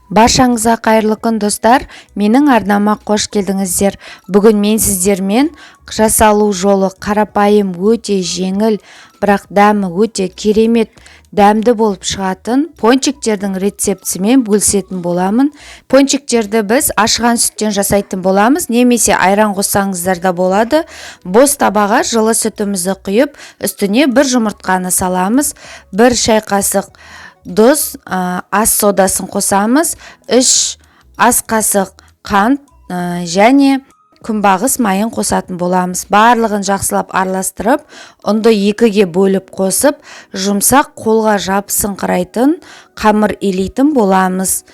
Баршаңызға қайырлы күн достар, менің арнама қош келдіңіздер. Бүгін мен сіздермен жасалу жолы қарапайым, өте жеңіл, бірақ дәмі өте керемет, дәмді болып шығатын пончиктердің рецептісімен бөлісетін боламын. Пончиктерді біз ашыған сүттен жасайтын боламыз, немесе айран қоссаңыздар да болады. Бос табаға жылы сүтімізді құйып, үстіне бір жұмыртқаны саламыз, бір шай қасық тұз, ас содасын қосамыз, 3 ас қасық қант және күнбағыс майын қосатын боламыз. Барлығын жақсылап араластырып, ұнды 2-ге бөліп қосып, жұмсақ қолға жабысыңқырайтын қамыр илейтін боламыз.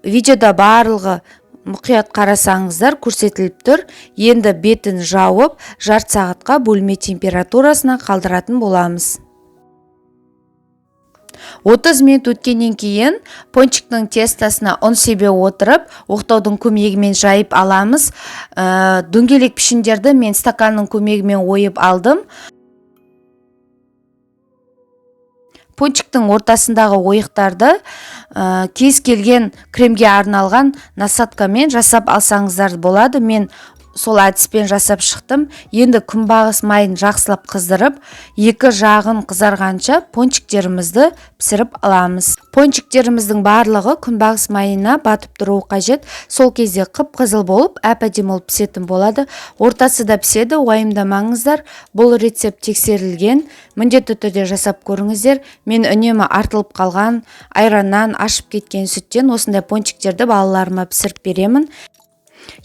Видеода барлығы мұқият қарасаңыздар көрсетіліп тұр. Енді бетін жауып, жарты сағатқа бөлме температурасына қалдыратын боламыз. 30 минут өткеннен кейін пончиктің тестасына ұн себе отырып, оқтаудың көмегімен жайып аламыз. Дөңгелек пішіндерді мен стаканның көмегімен ойып алдым. Пончиктің ортасындағы ойықтарды кез келген кремге арналған насаткамен жасап алсаңыздар болады. Мен сол әдіспен жасап шықтым. Енді күнбағыс майын жақсылап қыздырып, 2 жағын қызарғанша пончиктерімізді пісіріп аламыз. Пончиктеріміздің барлығы күнбағыс майына батып тұруы қажет. Сол кезде қып-қызыл болып, әп-әдемі болып пісетін болады. Ортасы да піседі, уайымдамаңыздар. Бұл рецепт тексерілген. Міндетті түрде жасап көріңіздер. Мен үнемі артылып қалған айраннан, ашып кеткен сүттен осындай пончиктерді балаларыма пісіріп беремін.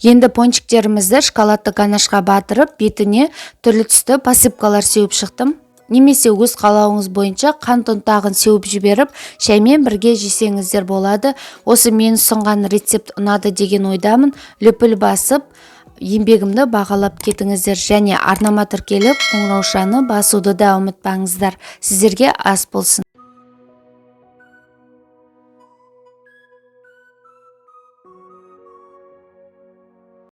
Енді пончиктерімізді шоколадты ганашқа батырып, бетіне түрлі түсті посыпкалар сеуіп шықтым. Немесе өз қалауыңыз бойынша қант ұнтағын сеуіп жіберіп, шаймен бірге жесеңіздер болады. Осы мен ұсынған рецепт ұнады деген ойдамын. Лүпіл басып, еңбегімді бағалап кетіңіздер және арнама тіркеліп, қоңыраушаны басуды да ұмытпаңыздар. Сіздерге ас болсын.